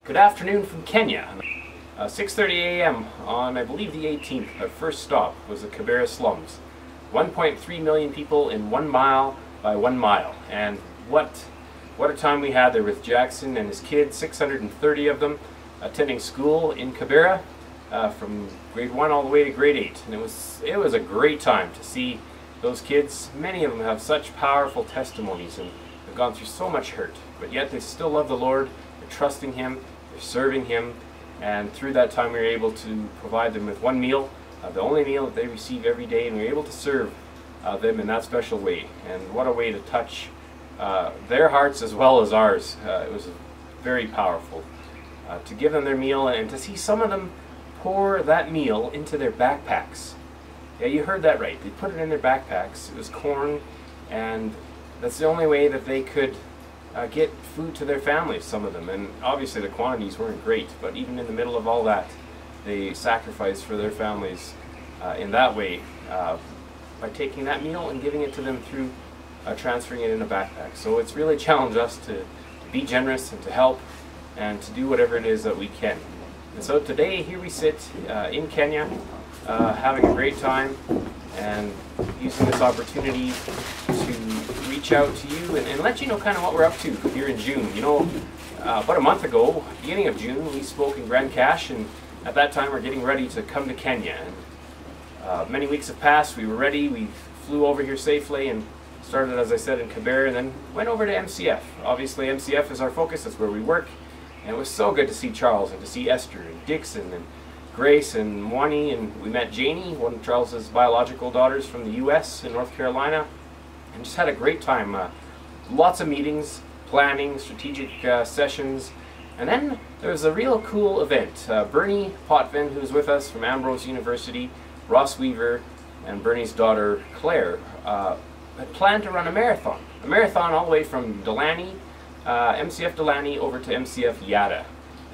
Good afternoon from Kenya. 6:30 a.m. on, I believe, the 18th. Our first stop was the Kibera slums. 1.3 million people in 1 mile by 1 mile. And what a time we had there with Jackson and his kids, 630 of them, attending school in Kibera from grade 1 all the way to grade 8. And it was a great time to see those kids. Many of them have such powerful testimonies and have gone through so much hurt, but yet they still love the Lord. They're trusting Him, they're serving Him, and through that time we were able to provide them with one meal, the only meal that they receive every day, and we were able to serve them in that special way. And what a way to touch their hearts as well as ours. It was very powerful to give them their meal and to see some of them pour that meal into their backpacks. Yeah, you heard that right. They put it in their backpacks. It was corn, and that's the only way that they could get food to their families, some of them. And obviously the quantities weren't great, but even in the middle of all that, they sacrificed for their families in that way by taking that meal and giving it to them through transferring it in a backpack. So it's really challenged us to be generous and to help and to do whatever it is that we can. And so today, here we sit in Kenya, having a great time and using this opportunity to reach out to you and let you know kind of what we're up to here in June. You know, about a month ago, beginning of June, we spoke in Grand Cache, and at that time we're getting ready to come to Kenya. And many weeks have passed, we were ready, we flew over here safely and started, as I said, in Kibera, and then went over to MCF. Obviously MCF is our focus, that's where we work, and it was so good to see Charles and to see Esther and Dixon and Grace and Mwani, and we met Janie, one of Charles's biological daughters from the US in North Carolina, and just had a great time. Lots of meetings, planning, strategic sessions, and then there was a real cool event. Bernie Potvin, who was with us from Ambrose University, Ross Weaver, and Bernie's daughter Claire had planned to run a marathon all the way from Delaney, MCF Delaney over to MCF Yada.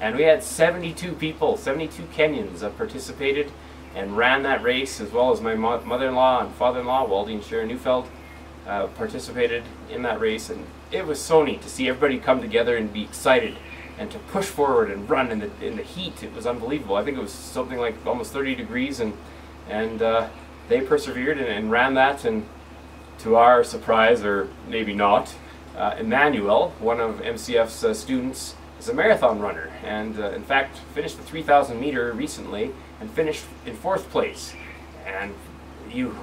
And we had 72 people, 72 Kenyans participated and ran that race, as well as my mother-in-law and father-in-law, Waldy and Sharon Neufeld, participated in that race. And it was so neat to see everybody come together and be excited and to push forward and run in the heat. It was unbelievable. I think it was something like almost 30 degrees, and they persevered and ran that. And to our surprise, or maybe not, Emmanuel, one of MCF's students, is a marathon runner, and in fact finished the 3,000 meter recently and finished in 4th place. And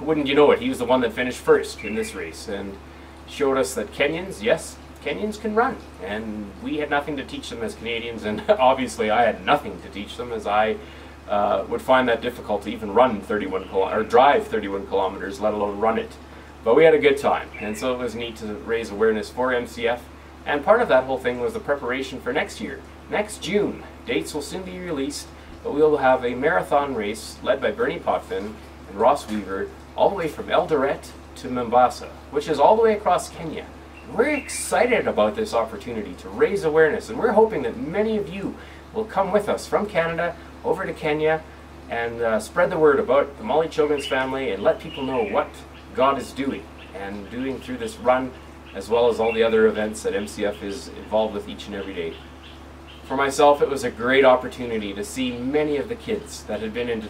wouldn't you know it, he was the one that finished first in this race and showed us that Kenyans, yes, Kenyans can run, and we had nothing to teach them as Canadians, and obviously I had nothing to teach them, as I would find that difficult to even run 31 or drive 31 kilometers, let alone run it. But we had a good time, and so it was neat to raise awareness for MCF. And part of that whole thing was the preparation for next year. Next June, dates will soon be released, but we will have a marathon race led by Bernie Potvin and Ross Weaver, all the way from Eldoret to Mombasa, which is all the way across Kenya. We're excited about this opportunity to raise awareness, and we're hoping that many of you will come with us from Canada over to Kenya and spread the word about the Molly Children's Family and let people know what God is doing and doing through this run, as well as all the other events that MCF is involved with each and every day. For myself, it was a great opportunity to see many of the kids that had been in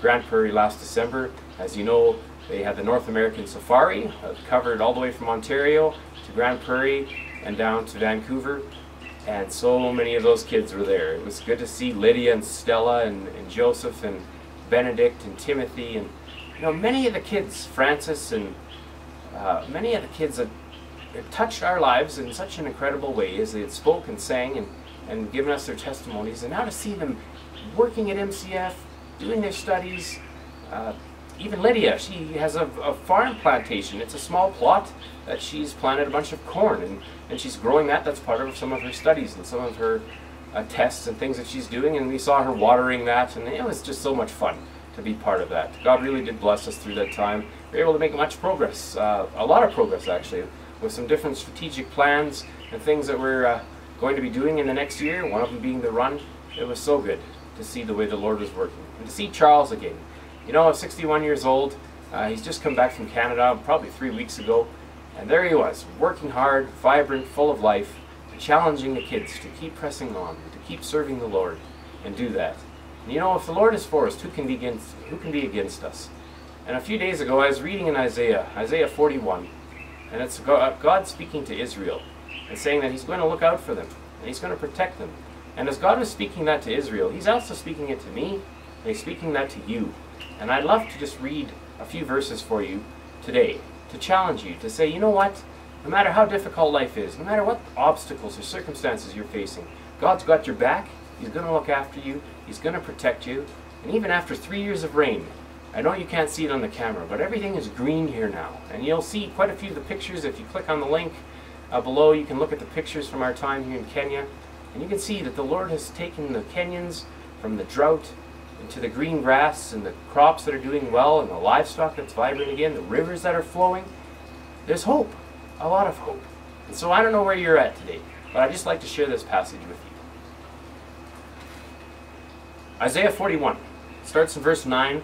Grande Prairie last December. As you know, they had the North American Safari, covered all the way from Ontario to Grande Prairie and down to Vancouver, and so many of those kids were there. It was good to see Lydia and Stella and Joseph and Benedict and Timothy, and you know, many of the kids, Francis, and many of the kids that it touched our lives in such an incredible way as they had spoke and sang and given us their testimonies. And now to see them working at MCF, doing their studies, even Lydia, she has a farm plantation. It's a small plot that she's planted a bunch of corn, and she's growing that. That's part of some of her studies and some of her tests and things that she's doing, and we saw her watering that, and it was just so much fun to be part of that. God really did bless us through that time. We were able to make much progress, a lot of progress actually, with some different strategic plans and things that we're going to be doing in the next year, one of them being the run. It was so good to see the way the Lord was working. And to see Charles again. You know, 61 years old, he's just come back from Canada probably 3 weeks ago, and there he was, working hard, vibrant, full of life, challenging the kids to keep pressing on, to keep serving the Lord, and do that. And you know, if the Lord is for us, who can be against us? And a few days ago, I was reading in Isaiah 41, and it's God speaking to Israel and saying that He's going to look out for them, and He's going to protect them. And as God was speaking that to Israel, He's also speaking it to me, and He's speaking that to you. And I'd love to just read a few verses for you today, to challenge you, to say, you know what? No matter how difficult life is, no matter what obstacles or circumstances you're facing, God's got your back. He's going to look after you. He's going to protect you. And even after 3 years of rain, I know you can't see it on the camera, but everything is green here now. And you'll see quite a few of the pictures. If you click on the link below, you can look at the pictures from our time here in Kenya. And you can see that the Lord has taken the Kenyans from the drought into the green grass, and the crops that are doing well, and the livestock that's vibrant again, the rivers that are flowing. There's hope, a lot of hope. And so I don't know where you're at today, but I'd just like to share this passage with you. Isaiah 41 starts in verse 9,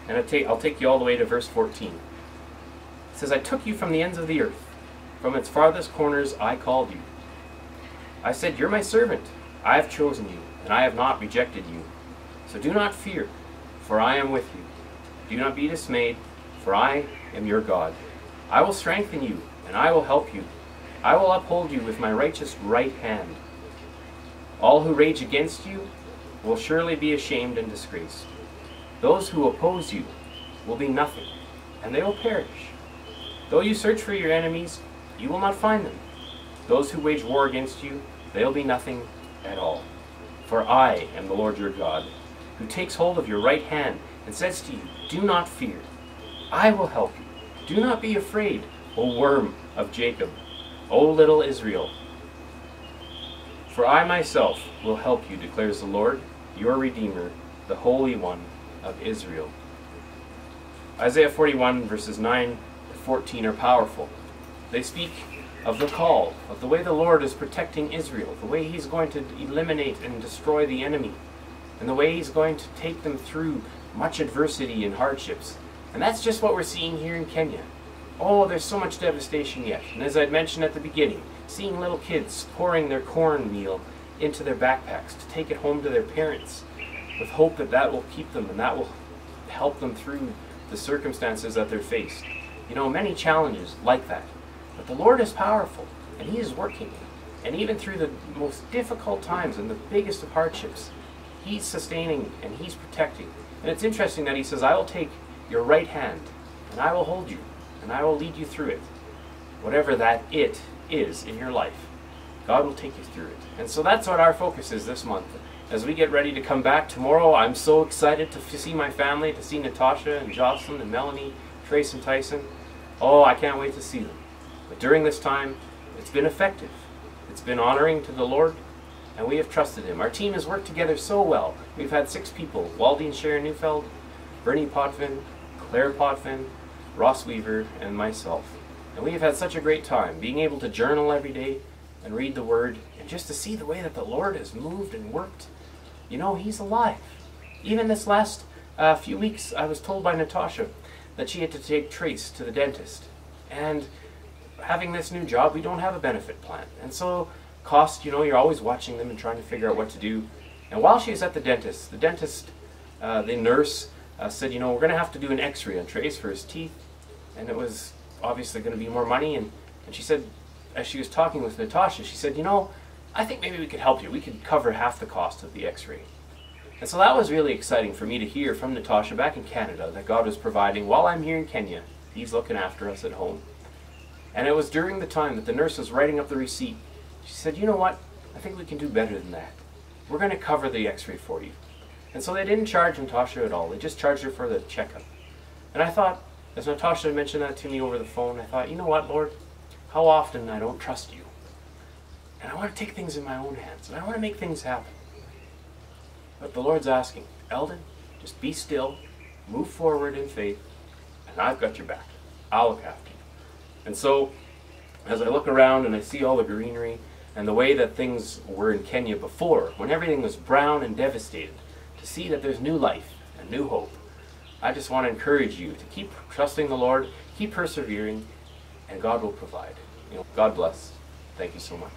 and I'll take you all the way to verse 14. It says, I took you from the ends of the earth, from its farthest corners I called you. I said, you're my servant, I have chosen you, and I have not rejected you. So do not fear, for I am with you. Do not be dismayed, for I am your God. I will strengthen you, and I will help you. I will uphold you with my righteous right hand. All who rage against you will surely be ashamed and disgraced. Those who oppose you will be nothing, and they will perish. Though you search for your enemies, you will not find them. Those who wage war against you, they'll be nothing at all. For I am the Lord your God, who takes hold of your right hand and says to you, do not fear. I will help you. Do not be afraid, O worm of Jacob, O little Israel. For I myself will help you, declares the Lord, your Redeemer, the Holy One of Israel. Isaiah 41 verses 9 to 14 are powerful. They speak of the call, of the way the Lord is protecting Israel, the way He's going to eliminate and destroy the enemy, and the way He's going to take them through much adversity and hardships. And that's just what we're seeing here in Kenya. Oh, there's so much devastation yet. And as I'd mentioned at the beginning, seeing little kids pouring their cornmeal into their backpacks to take it home to their parents, with hope that that will keep them and that will help them through the circumstances that they're faced. You know, many challenges like that. But the Lord is powerful, and He is working. And even through the most difficult times and the biggest of hardships, He's sustaining and He's protecting. And it's interesting that He says, I will take your right hand, and I will hold you, and I will lead you through it. Whatever that it is in your life, God will take you through it. And so that's what our focus is this month. As we get ready to come back tomorrow, I'm so excited to see my family, to see Natasha and Jocelyn and Melanie, Trace and Tyson. Oh, I can't wait to see them. But during this time, it's been effective. It's been honoring to the Lord, and we have trusted Him. Our team has worked together so well. We've had 6 people, Waldine Sharon Neufeld, Bernie Potvin, Claire Potvin, Ross Weaver, and myself. And we have had such a great time being able to journal every day and read the Word, and just to see the way that the Lord has moved and worked. You know, He's alive. Even this last few weeks, I was told by Natasha that she had to take Trace to the dentist. And having this new job, we don't have a benefit plan. And so cost, you know, you're always watching them and trying to figure out what to do. And while she was at the dentist, the nurse said, you know, we're going to have to do an x-ray on Trace for his teeth. And it was obviously going to be more money. And she said, as she was talking with Natasha, she said, you know, I think maybe we could help you. We could cover half the cost of the x-ray. And so that was really exciting for me to hear from Natasha back in Canada that God was providing while I'm here in Kenya. He's looking after us at home. And it was during the time that the nurse was writing up the receipt. She said, you know what? I think we can do better than that. We're going to cover the x-ray for you. And so they didn't charge Natasha at all. They just charged her for the checkup. And I thought, as Natasha mentioned that to me over the phone, I thought, you know what, Lord? How often I don't trust you. And I want to take things in my own hands. And I want to make things happen. But the Lord's asking, Eldon, just be still, move forward in faith, and I've got your back. I'll look after you. And so, as I look around and I see all the greenery and the way that things were in Kenya before, when everything was brown and devastated, to see that there's new life and new hope, I just want to encourage you to keep trusting the Lord, keep persevering, and God will provide. You know, God bless. Thank you so much.